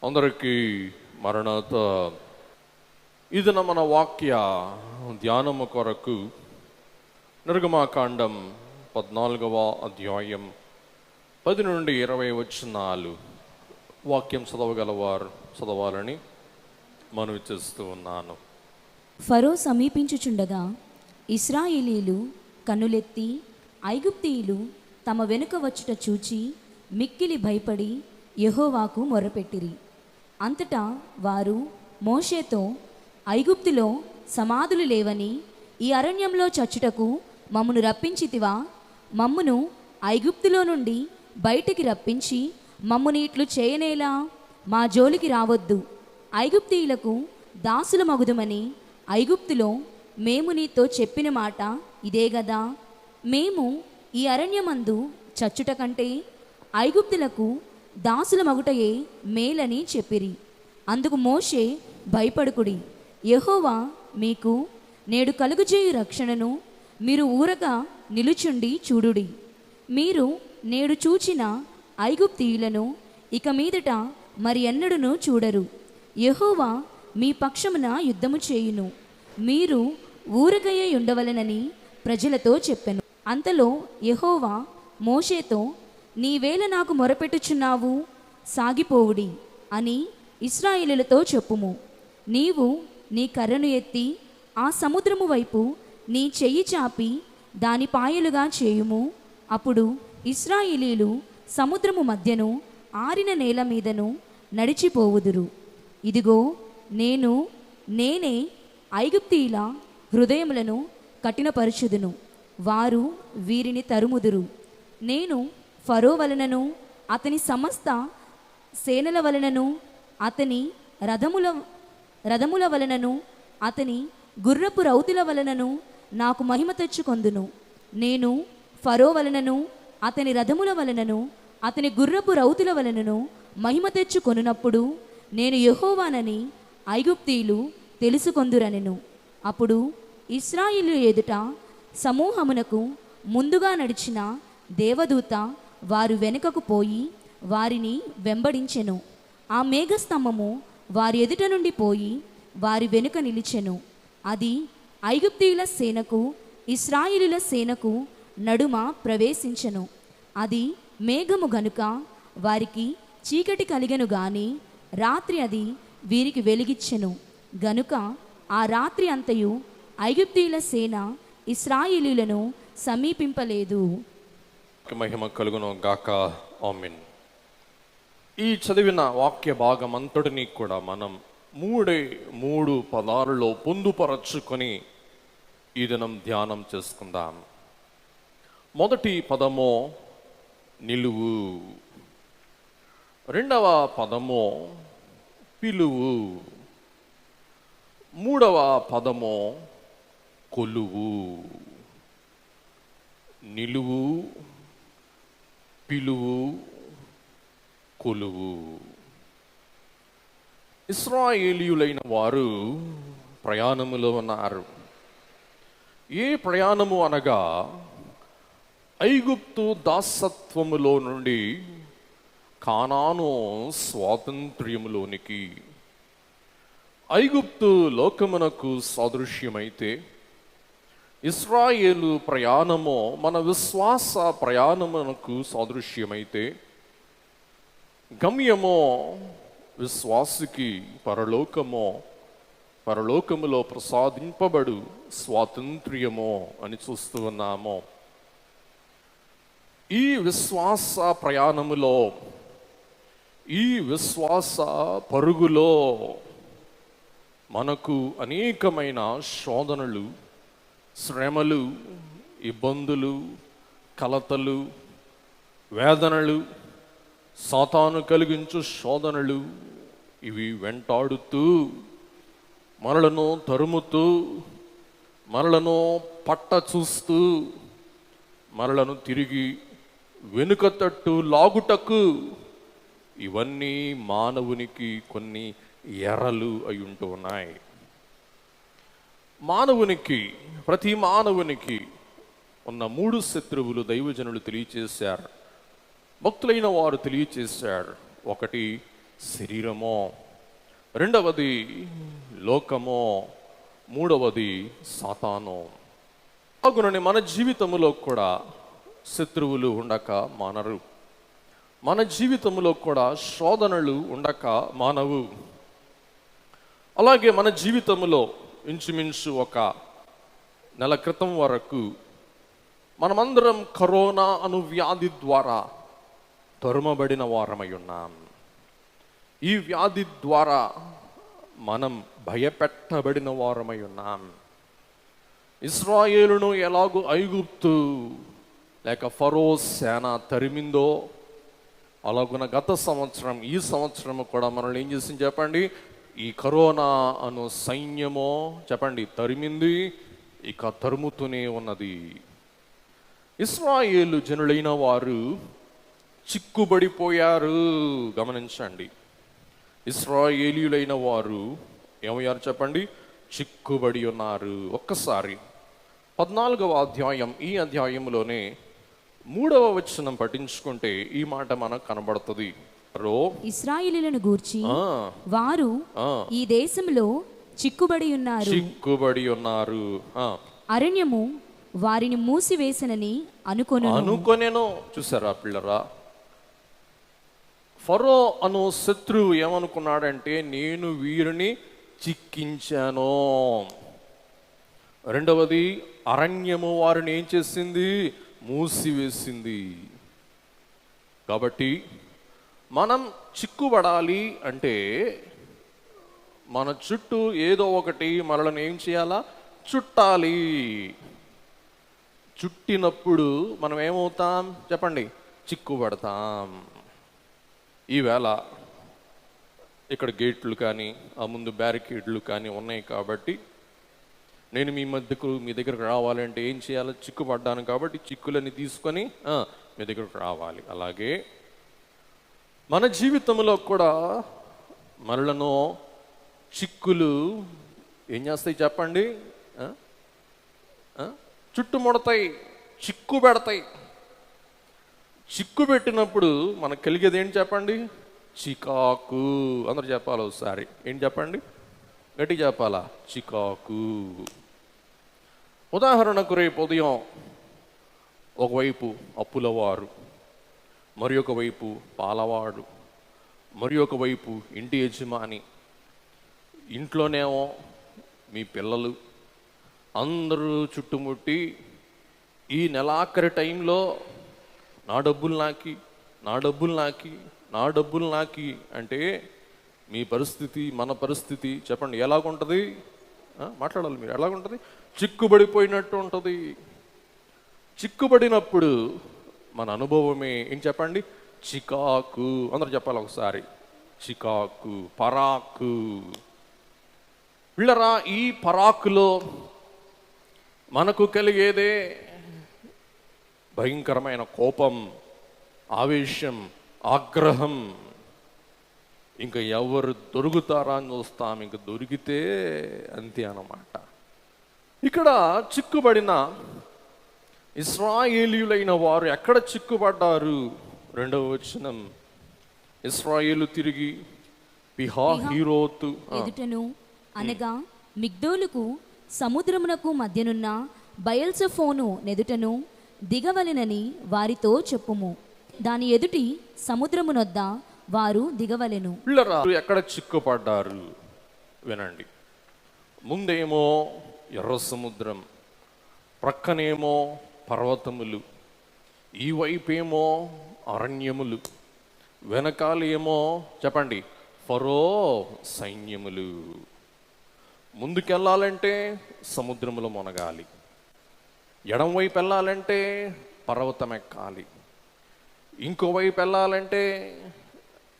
అందరికీ మరణాత. ఇది మన వాక్య ధ్యానము కొరకు నిర్గమాకాండం 14వ అధ్యాయం 10 నుండి 20 వచనాలు వాక్యం చదవగలవారు చదవాలని మనవి చేస్తూ ఉన్నాను. ఫరో సమీపించుచుండగా ఇశ్రాయేలీలు కన్నులెత్తి ఐగుప్తీయులు తమ వెనుక వచ్చుట చూచి మిక్కిలి భయపడి యెహోవాకు మొర్రపెట్టిరి. అంతటా వారు మోషేతో, ఐగుప్తులో సమాధులు లేవని ఈ అరణ్యంలో చచ్చుటకు మమ్మును రప్పించితివా? మమ్మును ఐగుప్తులో నుండి బయటికి రప్పించి మమ్ముని ఇట్లు చేయనేలా? మా జోలికి రావద్దు, ఐగుప్తీయులకు దాసులమగుదుమని ఐగుప్తులో మేము నీతో చెప్పిన మాట ఇదే గదా. మేము ఈ అరణ్యమందు చచ్చుట కంటే ఐగుప్తులకు దాసుల మగుటయే మేలని చెప్పిరి. అందుకు మోషే, భయపడుకుడి, యెహోవా మీకు నేడు కలుగజేయు రక్షణను మీరు ఊరగా నిలుచుండి చూడుడి. మీరు నేడు చూచిన ఐగుప్తీయులను ఇక మీదట మరి ఎన్నడూను చూడరు. యెహోవా మీ పక్షమున యుద్ధము చేయును, మీరు ఊరగయే ఉండవలెనని ప్రజలతో చెప్పెను. అంతలో యెహోవా మోషేతో, నీవేళ నాకు మొరపెట్టుచున్నావు? సాగిపోవుడి అని ఇశ్రాయేలులతో చెప్పుము. నీవు నీ కర్రను ఎత్తి ఆ సముద్రము వైపు నీ చెయ్యి చాపి దాని పాయలుగా చేయుము. అప్పుడు ఇశ్రాయేలీలు సముద్రము మధ్యను ఆరిన నేల మీదను నడిచిపోవుదురు. ఇదిగో నేనే ఐగుప్తీయుల హృదయములను కఠినపరచుదును, వారు వీరిని తరుముదురు. నేను ఫరో వలనను అతని సమస్త సేనల వలనను అతని రథముల వలనను అతని గుర్రపు రౌతుల వలనను నాకు మహిమ తెచ్చుకొందును. నేను ఫరో వలనను అతని రథముల వలనను అతని గుర్రపు రౌతుల వలనను మహిమ తెచ్చుకొనున్నప్పుడు నేను యెహోవానని ఐగుప్తీయులు తెలుసుకొందురనెను. అప్పుడు ఇశ్రాయేలు ఎదుట సమూహమునకు ముందుగా నడిచిన దేవదూత వారు వెనుకకు పోయి వారిని వెంబడించెను. ఆ మేఘస్తంభము వారి ఎదుట నుండి పోయి వారి వెనుక నిలిచెను. అది ఐగుప్తీయుల సేనకు ఇశ్రాయేలుల సేనకు నడుమ ప్రవేశించెను. అది మేఘము గనుక వారికి చీకటి కలిగెను గాని రాత్రి అది వీరికి వెలిగిచ్చెను గనుక ఆ రాత్రి అంతయు ఐగుప్తీయుల సేన ఇశ్రాయేలీయులను సమీపింపలేదు. మహిమ కలుగును గాక. ఆమేన్. ఈ చదివిన వాక్య భాగం అంతటినీ కూడా మనం మూడు పదాలలో పొందుపరచుకొని ఈ దినం ధ్యానం చేసుకుందాం. మొదటి పదము నిలువు, రెండవ పదము పిలువు, మూడవ పదము కొలువు. నిలువు, పిలువు, కొలువు. ఇశ్రాయేలీయులైన వారు ప్రయాణములో ఉన్నారు. ఏ ప్రయాణము అనగా ఐగుప్తు దాసత్వములో నుండి కానాను స్వాతంత్ర్యములోనికి. ఐగుప్తు లోకమునకు సాదృశ్యమైతే ఇశ్రాయేలు ప్రయాణము మన విశ్వాస ప్రయాణమునకు సాదృశ్యమైతే గమ్యమో విశ్వాసికి పరలోకములో ప్రసాదింపబడు స్వాతంత్ర్యమో అని చూస్తూ ఉన్నాము. ఈ విశ్వాస ప్రయాణములో, ఈ విశ్వాస పరుగులో మనకు అనేకమైన శోధనలు, శ్రమలు, ఇబ్బందులు, కలతలు, వేదనలు, సాతాను కలిగించు శోధనలు ఇవి వెంటాడుతూ మనలను తరుముతూ మనలను పట్ట చూస్తూ మనలను తిరిగి వెనుక తట్టు లాగుటకు ఇవన్నీ మానవునికి కొన్ని ఎర్రలు అయి ఉంటూ ఉన్నాయి. ప్రతి మానవునికి ఉన్న 3 శత్రువులు దైవజనులు తెలియచేశారు, భక్తులైన వారు తెలియచేశారు. ఒకటి శరీరమో, రెండవది లోకమో, మూడవది సాతాను. అవునండి, మన జీవితంలో కూడా శత్రువులు ఉండక మానరు. మన జీవితంలో కూడా శోధనలు ఉండక మానవు. అలాగే మన జీవితంలో ఇంచుమించు ఒక నెల క్రితం వరకు మనమందరం కరోనా అను వ్యాధి ద్వారా తరుమబడిన వారమై ఉన్నాం. ఈ వ్యాధి ద్వారా మనం భయపెట్టబడిన వారమై ఉన్నాం. ఇశ్రాయేలును ఎలాగూ ఐగుప్తు లేక ఫరో సేన తరిమిందో అలాగున గత సంవత్సరం, ఈ సంవత్సరం కూడా మనల్ని ఏం చేసింది చెప్పండి? ఈ కరోనా అను సైన్యమో చెప్పండి తరిమింది, ఇక తరుముతూనే ఉన్నది. ఇశ్రాయేలు జనులైన వారు చిక్కుబడిపోయారు. గమనించండి, ఇశ్రాయేలీయులైన వారు ఏమయ్యారు చెప్పండి? చిక్కుబడి ఉన్నారు. ఒక్కసారి 14వ అధ్యాయం, ఈ అధ్యాయంలోనే 3వ వచనం పఠించుకుంటే ఈ మాట మనకు కనబడుతుంది. ఇశ్రాయేలీయులను గూర్చి వారు ఈ దేశంలో చిక్కుబడి ఉన్నారు. అరణ్యము వారిని మూసివేసనని అనుకొనెను. చూసారా పిల్లరా? ఫరో అను శత్రువు ఏమనుకున్నాడంటే, నేను వీరిని చిక్కించాను. రెండవది, అరణ్యము వారిని ఏం చేసింది? మూసివేసింది. కాబట్టి మనం చిక్కుబడాలి అంటే మన చుట్టూ ఏదో ఒకటి మనల్ని ఏం చేయాలా? చుట్టాలి. చుట్టినప్పుడు మనం ఏమవుతాం చెప్పండి? చిక్కుబడతాం. ఈవేళ ఇక్కడ గేట్లు కానీ ఆ ముందు బ్యారికేడ్లు కానీ ఉన్నాయి కాబట్టి నేను మీ దగ్గరకు రావాలంటే ఏం చేయాలి? చిక్కుపడ్డాను కాబట్టి చిక్కులని తీసుకొని మీ దగ్గరకు రావాలి. అలాగే మన జీవితంలో కూడా మనలను చిక్కులు ఏం చేస్తాయి చెప్పండి? చుట్టుముడతాయి, చిక్కు పెడతాయి. చిక్కు పెట్టినప్పుడు మనకు కలిగేది ఏంటి చెప్పండి? చికాకు. అందరు చెప్పాలి ఒకసారి. ఏంటి చెప్పండి? గట్టి చెప్పాలా? చికాకు. ఉదాహరణకు రేపు ఉదయం ఒకవైపు అప్పులవారు, మరి ఒక వైపు పాలవాడు, మరి ఒక వైపు ఇంటి యజమాని, ఇంట్లోనేమో మీ పిల్లలు అందరూ చుట్టుముట్టి ఈ నెలాఖరి టైంలో నా డబ్బులు నాకి అంటే మీ పరిస్థితి, మన పరిస్థితి చెప్పండి ఎలాగుంటుంది? మాట్లాడాలి మీరు. ఎలాగుంటుంది? చిక్కుబడిపోయినట్టు ఉంటుంది. చిక్కుబడినప్పుడు మన అనుభవమే ఏం చెప్పండి? చికాకు. అందరూ చెప్పాలి ఒకసారి. చికాకు, పరాకు. పిల్లరా, ఈ పరాకులో మనకు కలిగేదే భయంకరమైన కోపం, ఆవేశం, ఆగ్రహం. ఇంకా ఎవరు దొరుకుతారా అని చూస్తాం. ఇంక దొరికితే అంతే అన్నమాట. ఇక్కడ చిక్కుబడిన ఇశ్రాయేలీయులైన వారు ఎక్కడ చిక్కుపడ్డారు? 2వ వచనం, ఇశ్రాయేలు తిరిగి పిహహీరోతు ఎదుటను అనగా మిగ్దోలుకు సముద్రమునకు మధ్యనున్న బయల్సెఫోను నెదుటను దిగవలెనని వారితో చెప్పుము. దాని ఎదుటి సముద్రమునొద్ద వారు దిగవలెను. పిల్లరా, ఎక్కడ చిక్కుపడ్డారు వినండి. ముందేమో ఎర్ర సముద్రం, ప్రక్కనేమో పర్వతములు, ఈ వైపేమో అరణ్యములు, వెనకాలేమో చెప్పండి ఫరో సైన్యములు. ముందుకెళ్ళాలంటే సముద్రములో మునగాలి, ఎడం వైపు వెళ్ళాలంటే పర్వతం ఎక్కాలి, ఇంకోవైపు వెళ్ళాలంటే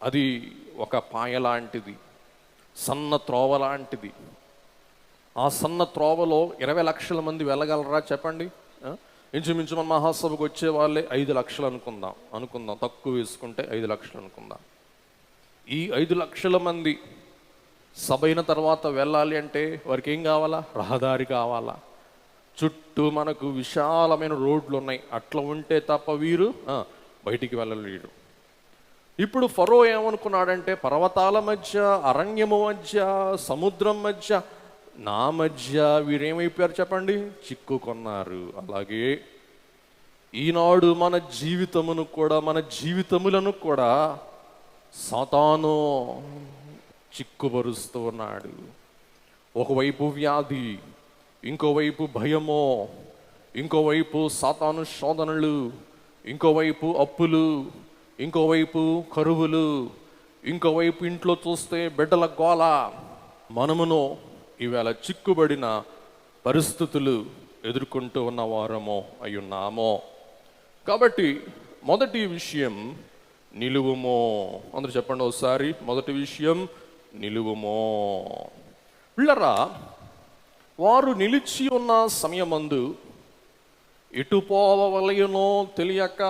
అది ఒక పాయ లాంటిది, సన్న త్రోవ లాంటిది. ఆ సన్న త్రోవలో 20 లక్షల మంది వెళ్ళగలరా చెప్పండి? ఇంచుమించు మన మహాసభకు వచ్చే వాళ్ళే 5 లక్షలు అనుకుందాం, తక్కువ వేసుకుంటే 5 లక్షలు అనుకుందాం. ఈ 5 లక్షల మంది సభ అయిన తర్వాత వెళ్ళాలి అంటే వారికి ఏం కావాలా? రహదారి కావాలా. చుట్టూ మనకు విశాలమైన రోడ్లు ఉన్నాయి. అట్లా ఉంటే తప్ప వీరు బయటికి వెళ్ళలేరు. ఇప్పుడు ఫరో ఏమనుకున్నాడంటే, పర్వతాల మధ్య, అరణ్యము మధ్య, సముద్రం మధ్య, నా మధ్య వీరేమైపోయారు చెప్పండి? చిక్కుకొన్నారు. అలాగే ఈనాడు మన జీవితములను కూడా సాతాను చిక్కుబరుస్తూ ఉన్నాడు. ఒకవైపు వ్యాధి, ఇంకోవైపు భయమో, ఇంకోవైపు సాతాను శోధనలు, ఇంకోవైపు అప్పులు, ఇంకోవైపు కరువులు, ఇంకోవైపు ఇంట్లో చూస్తే బిడ్డల గోల. మనమును ఈవేళ చిక్కుబడిన పరిస్థితులు ఎదుర్కొంటూ ఉన్న వారమో అయ్యున్నామో. కాబట్టి మొదటి విషయం నిలువుమో. అందరూ చెప్పండి ఒకసారి, మొదటి విషయం నిలువుమో. పిల్లరా, వారు నిలిచి ఉన్న సమయమందు ఎటు పోవలయునో తెలియక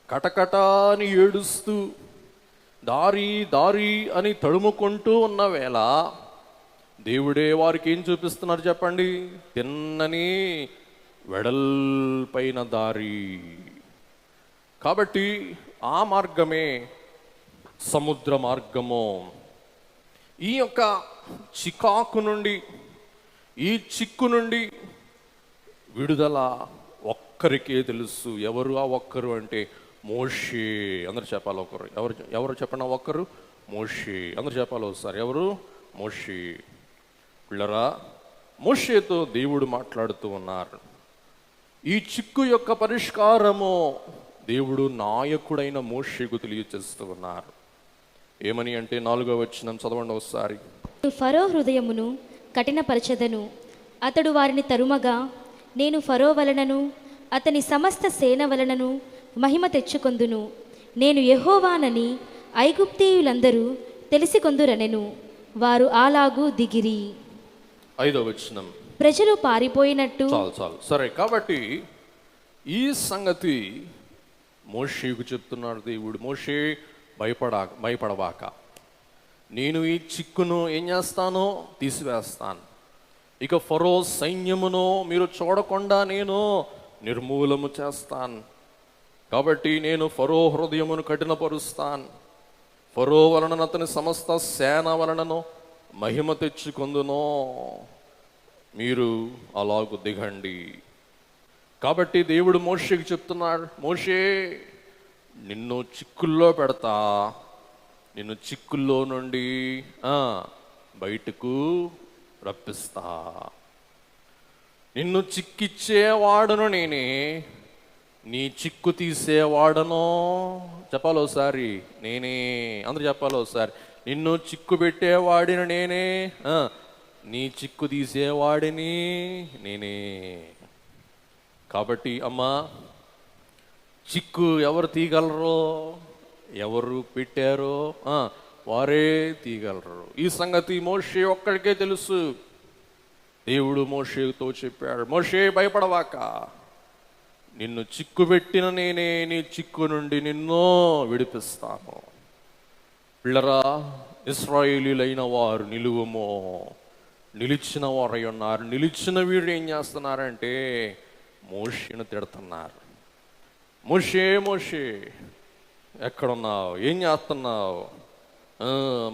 కటకటాని ఏడుస్తూ దారి దారి అని తడుముకుంటూ ఉన్న వేళ దేవుడే వారికి ఏం చూపిస్తున్నారు చెప్పండి? తిన్నని వెడల్పైన దారి. కాబట్టి ఆ మార్గమే సముద్ర మార్గము. ఈ యొక్క చికాకు నుండి, ఈ చిక్కు నుండి విడుదల ఒక్కరికే తెలుసు. ఎవరు ఆ ఒక్కరు అంటే మోషే. అందరు చెప్పాలి ఒకరు. ఎవరు చెప్పండి ఆ ఒక్కరు? మోషే. అందరు చెప్పాలి ఒకసారి. ఎవరు? మోషే. పిల్లరా, మోషేతో దేవుడు మాట్లాడుతూ ఉన్నారు. ఈ చిక్కు యొక్క పరిష్కారము దేవుడు నాయకుడైన మోషేకు తెలియచేస్తూ ఉన్నారు. ఏమని అంటే 4వ వచనం చదవండి ఒకసారి. ఫరో హృదయమును కఠినపరచెదను, అతడు వారిని తరుమగా నేను ఫరో వలనను అతని సమస్త సేన వలనను మహిమ తెచ్చుకొందును. నేను యెహోవానని ఐగుప్తీయులందరూ తెలిసికొందురనెను. వారు అలాగూ దిగిరి. 5వ వచనం. ప్రజలు పారిపోయినట్టు. చాలు సరే. కాబట్టి ఈ సంగతి మోషేకు చెప్తున్నాడు దేవుడు. మోషే భయపడవాక, నేను ఈ చిక్కును ఏం చేస్తానో తీసివేస్తాను. ఇక ఫరో సైన్యమును మీరు చూడకుండా నేను నిర్మూలము చేస్తాను. కాబట్టి నేను ఫరో హృదయమును కఠినపరుస్తాను. ఫరో వలన అతని సమస్త సేన వలనను మహిమ తెచ్చుకొందునో. మీరు అలాగు దిగండి. కాబట్టి దేవుడు మోషేకి చెప్తున్నాడు, మోషే నిన్ను చిక్కుల్లో పెడతా, నిన్ను చిక్కుల్లో నుండి బయటకు రప్పిస్తా. నిన్ను చిక్కిచ్చేవాడను నేనే, నీ చిక్కు తీసేవాడను. చెప్పాలి ఒకసారి, నేనే. అందరూ చెప్పాలి ఒకసారి. నిన్ను చిక్కు పెట్టేవాడిని నేనే, నీ చిక్కు తీసేవాడిని నేనే. కాబట్టి అమ్మా, చిక్కు ఎవరు తీయగలరో, ఎవరు పెట్టారో వారే తీయగలరు. ఈ సంగతి మోషే ఒక్కడికే తెలుసు. దేవుడు మోషేతో చెప్పాడు, మోషే భయపడవాక, నిన్ను చిక్కు పెట్టిన నేనే నీ చిక్కు నుండి నిన్ను విడిపిస్తాను. పిల్లరా, ఇశ్రాయేలీలైన వారు నిలువుమో, నిలిచిన వారై ఉన్నారు. నిలిచిన వీరు ఏం చేస్తున్నారంటే మోషేను తిడుతున్నారు. మోషే మోషే ఎక్కడున్నావు? ఏం చేస్తున్నావు?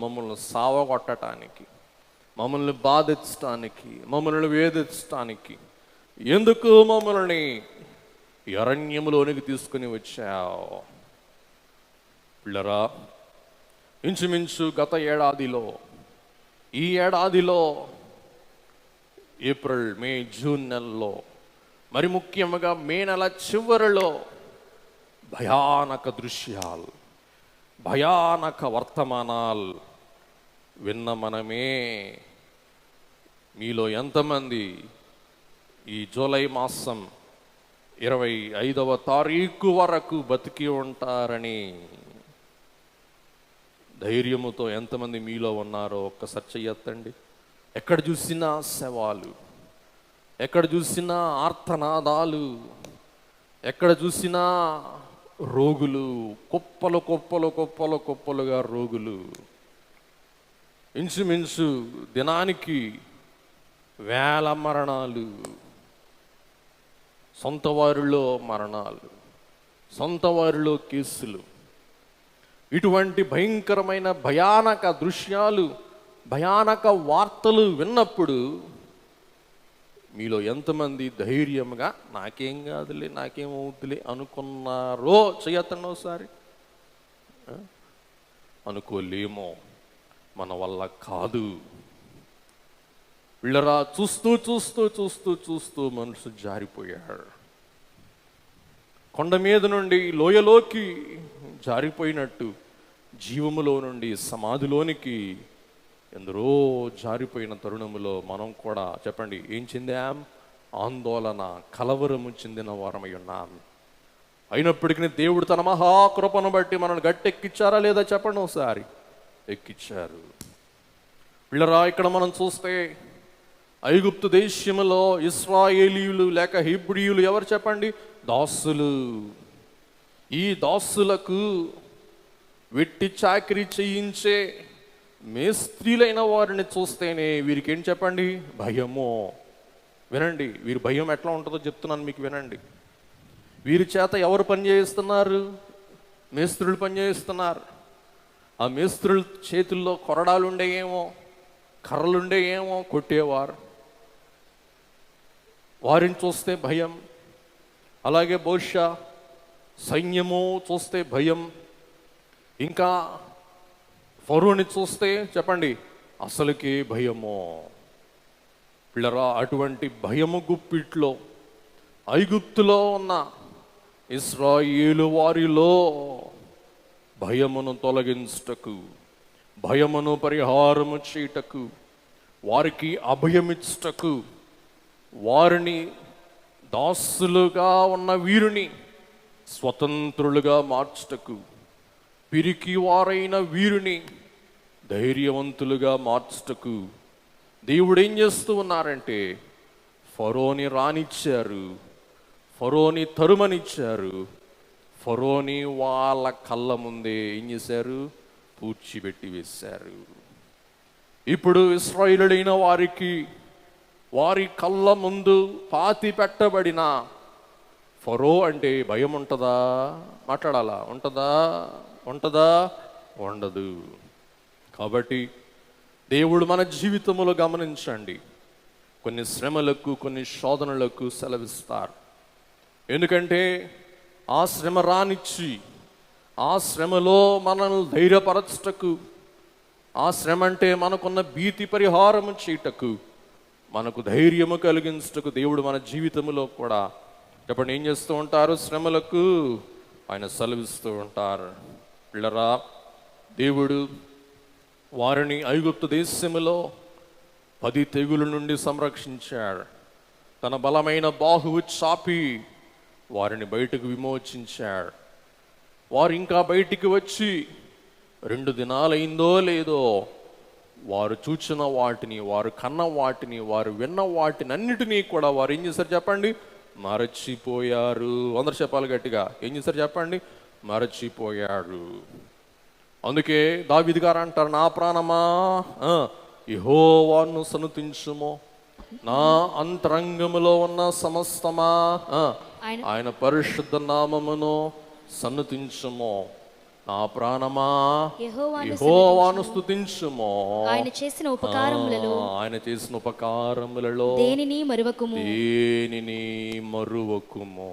మమ్మల్ని సావగొట్టడానికి, మమ్మల్ని బాధించడానికి, మమ్మల్ని వేధించడానికి ఎందుకు మమ్మల్ని అరణ్యములోనికి తీసుకుని వచ్చావు? పిల్లరా, ఇంచుమించు గత ఏడాదిలో, ఈ ఏడాదిలో ఏప్రిల్, మే, జూన్ నెలలో, మరి ముఖ్యంగా మే నెల చివరిలో భయానక దృశ్యాలు, భయానక వర్తమానాలు విన్న మనమే. మీలో ఎంతమంది ఈ జూలై మాసం 25వ తారీఖు వరకు బతికి ఉంటారని ధైర్యముతో ఎంతమంది మీలో ఉన్నారో ఒక్కసారి చెయ్యొద్దండి. ఎక్కడ చూసినా శవాలు, ఎక్కడ చూసినా ఆర్తనాదాలు, ఎక్కడ చూసినా రోగులు, కుప్పలు కుప్పలు కుప్పలు కుప్పలుగా రోగులు. ఇంచుమించు దినానికి 1000 మరణాలు, సొంత వారిలో మరణాలు, సొంత వారిలో కేసులు. ఇటువంటి భయంకరమైన భయానక దృశ్యాలు, భయానక వార్తలు విన్నప్పుడు మీలో ఎంతమంది ధైర్యంగా నాకేం కాదులే, నాకేమవుతులే అనుకున్నారో చేయతండి ఒకసారి. అనుకోలేమో, మన వల్ల కాదు. వీళ్ళరా చూస్తూ చూస్తూ చూస్తూ చూస్తూ మనసు జారిపోయాడు. కొండ మీద నుండి లోయలోకి జారిపోయినట్టు జీవములో నుండి సమాధిలోనికి ఎందరో జారిపోయిన తరుణములో మనం కూడా చెప్పండి ఏం చెందాం? ఆందోళన, కలవరము చెందిన వారమై ఉన్నాం. అయినప్పటికీ దేవుడు తన మహాకృపను బట్టి మనల్ని గట్టెక్కిచ్చారా లేదా చెప్పండి ఒకసారి. ఎక్కిచ్చారు. వీళ్ళరా ఇక్కడ మనం చూస్తే ఐగుప్తు దేశములో ఇశ్రాయేలీయులు లేక హెబ్రీయులు ఎవరు చెప్పండి? దాసులు. ఈ దాసులకు వెట్టి చాకిరీ చేయించే మేస్త్రీలైన వారిని చూస్తేనే వీరికి ఏం చెప్పండి? భయము. వినండి, వీరి భయం ఎట్లా ఉంటుందో చెప్తున్నాను మీకు, వినండి. వీరి చేత ఎవరు పని చేయిస్తున్నారు? మేస్త్రులు పని చేయిస్తున్నారు. ఆ మేస్త్రుల చేతుల్లో కొరడాలు ఉండేయేమో, కర్రలుండేయేమో, కొట్టేవారు. వారిని చూస్తే భయం. అలాగే బహుశా సైన్యము చూస్తే భయం. ఇంకా ఫరోని చూస్తే చెప్పండి అసలుకి భయము. పిల్లరా, అటువంటి భయము గుప్పిట్లో ఐగుప్తులో ఉన్న ఇశ్రాయేలు వారిలో భయమును తొలగించుటకు, భయమును పరిహారము చేయుటకు, వారికి అభయమిచ్చుటకు, వారిని దాసులుగా ఉన్న వీరిని స్వతంత్రులుగా మార్చుటకు, పిరికి వారైన వీరిని ధైర్యవంతులుగా మార్చుటకు దేవుడు ఏం చేస్తూ ఉన్నారంటే ఫరోని రానిచ్చారు, ఫరోని తరుమనిచ్చారు. ఫరోని వాళ్ళ కళ్ళ ముందే ఏం చేశారు? పూడ్చిపెట్టి వేశారు. ఇప్పుడు ఇశ్రాయేలీయులైన వారికి వారి కళ్ళ ముందు పాతి పెట్టబడిన ఫరో అంటే భయం ఉంటుందా? మాట్లాడాలా? ఉంటుందా? ఉండదు. కాబట్టి దేవుడు మన జీవితంలో గమనించండి, కొన్ని శ్రమలకు, కొన్ని శోధనలకు సెలవిస్తారు. ఎందుకంటే ఆ శ్రమ రానిచ్చి, ఆ శ్రమలో మనల్ని ధైర్యపరచుటకు, ఆ శ్రమ అంటే మనకున్న భీతి పరిహారము చేయుటకు, మనకు ధైర్యము కలిగించుటకు దేవుడు మన జీవితంలో కూడా చెప్పండి ఏం చేస్తూ ఉంటారు? శ్రమలకు ఆయన సెలవిస్తూ ఉంటారు. పిల్లరా, దేవుడు వారిని ఐగుప్తు దేశములో 10 తెగుల నుండి సంరక్షించాడు. తన బలమైన బాహువు చాపి వారిని బయటకు విమోచించాడు. వారు ఇంకా బయటికి వచ్చి 2 దినాలైందో లేదో వారు చూచిన వాటిని, వారు కన్న వాటిని, వారు విన్న వాటిని అన్నిటినీ కూడా వారు ఏం చేశారు చెప్పండి? మరచిపోయారు. అందరు చెప్పాలి గట్టిగా, ఏం చేశారు చెప్పండి? మరచిపోయారు. అందుకే దావీదు గారు అంటారు, నా ప్రాణమా యెహోవాను సన్నుతించుము, నా అంతరంగములో ఉన్న సమస్తమా ఆయన పరిశుద్ధ నామమును సన్నుతించుము. నా ప్రాణమా యెహోవాను స్తుతించుము, ఆయన చేసిన ఉపకారములలో దేనిని మరువకుము.